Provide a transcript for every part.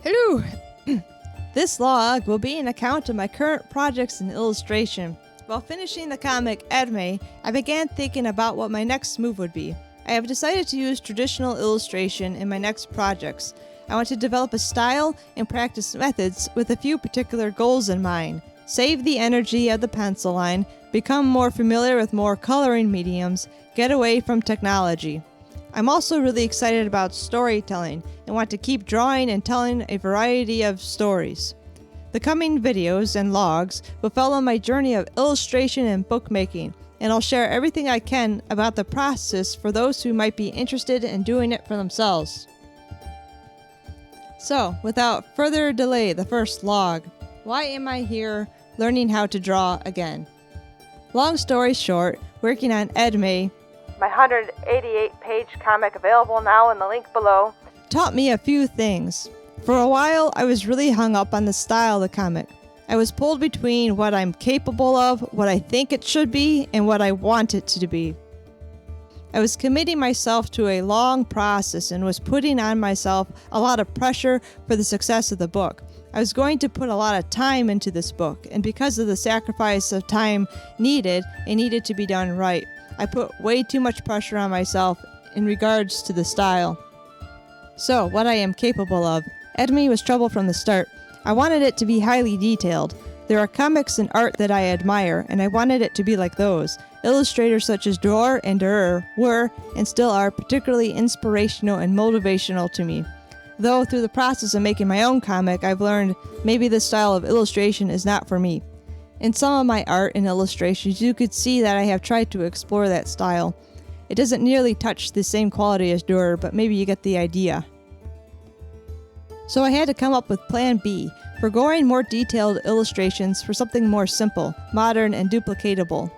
Hello! This log will be an account of my current projects and illustration. While finishing the comic Edme, I began thinking about what my next move would be. I have decided to use traditional illustration in my next projects. I want to develop a style and practice methods with a few particular goals in mind. Save the energy of the pencil line, become more familiar with more coloring mediums, get away from technology. I'm also really excited about storytelling and want to keep drawing and telling a variety of stories. The coming videos and logs will follow my journey of illustration and bookmaking, and I'll share everything I can about the process for those who might be interested in doing it for themselves. So, without further delay, the first log. Why am I here learning how to draw again? Long story short, working on Edme, my 188-page comic available now in the link below, taught me a few things. For a while, I was really hung up on the style of the comic. I was pulled between what I'm capable of, what I think it should be, and what I want it to be. I was committing myself to a long process and was putting on myself a lot of pressure for the success of the book. I was going to put a lot of time into this book, and because of the sacrifice of time needed, it needed to be done right. I put way too much pressure on myself in regards to the style. So, what I am capable of. Edme was trouble from the start. I wanted it to be highly detailed. There are comics and art that I admire, and I wanted it to be like those. Illustrators such as Dorr and Durer were, and still are, particularly inspirational and motivational to me. Though through the process of making my own comic, I've learned maybe this style of illustration is not for me. In some of my art and illustrations, you could see that I have tried to explore that style. It doesn't nearly touch the same quality as Durer, but maybe you get the idea. So I had to come up with Plan B, for going more detailed illustrations for something more simple, modern, and duplicatable.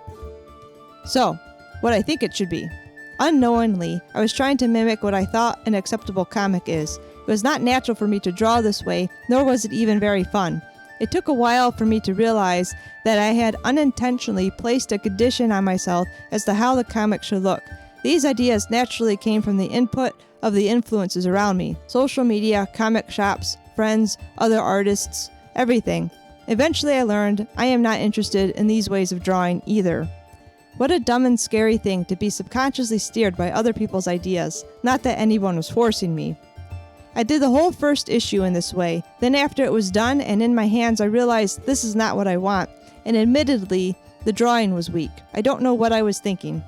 So, what I think it should be. Unknowingly, I was trying to mimic what I thought an acceptable comic is. It was not natural for me to draw this way, nor was it even very fun. It took a while for me to realize that I had unintentionally placed a condition on myself as to how the comic should look. These ideas naturally came from the input of the influences around me. Social media, comic shops, friends, other artists, everything. Eventually I learned I am not interested in these ways of drawing either. What a dumb and scary thing to be subconsciously steered by other people's ideas, not that anyone was forcing me. I did the whole first issue in this way. Then after it was done and in my hands, I realized this is not what I want. And admittedly, the drawing was weak. I don't know what I was thinking.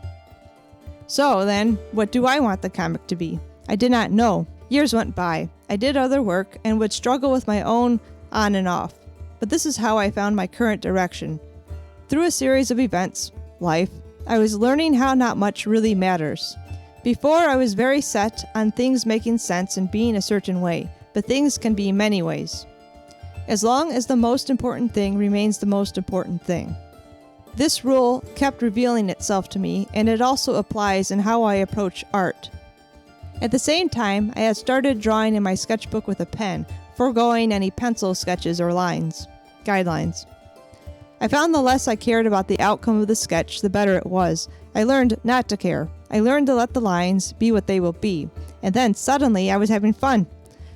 So then, what do I want the comic to be? I did not know. Years went by. I did other work and would struggle with my own on and off. But this is how I found my current direction. Through a series of events, life, I was learning how not much really matters. Before, I was very set on things making sense and being a certain way, but things can be many ways. As long as the most important thing remains the most important thing. This rule kept revealing itself to me, and it also applies in how I approach art. At the same time, I had started drawing in my sketchbook with a pen, foregoing any pencil sketches or guidelines. I found the less I cared about the outcome of the sketch, the better it was. I learned not to care. I learned to let the lines be what they will be. And then suddenly I was having fun.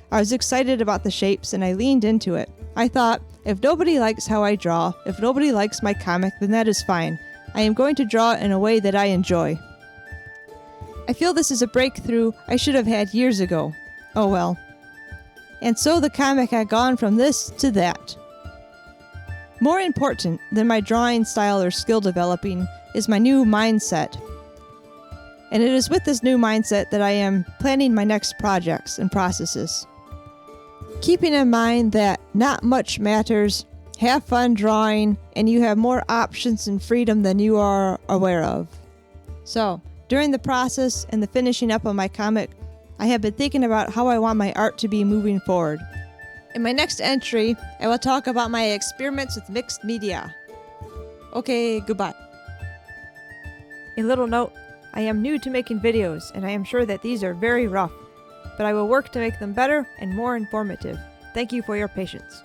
I was excited about the shapes and I leaned into it. I thought, if nobody likes how I draw, if nobody likes my comic, then that is fine. I am going to draw in a way that I enjoy. I feel this is a breakthrough I should have had years ago. Oh well. And so the comic had gone from this to that. More important than my drawing style or skill developing is my new mindset. And it is with this new mindset that I am planning my next projects and processes. Keeping in mind that not much matters, have fun drawing, and you have more options and freedom than you are aware of. So, during the process and the finishing up of my comic, I have been thinking about how I want my art to be moving forward. In my next entry, I will talk about my experiments with mixed media. Okay, goodbye. A little note, I am new to making videos, and I am sure that these are very rough, but I will work to make them better and more informative. Thank you for your patience.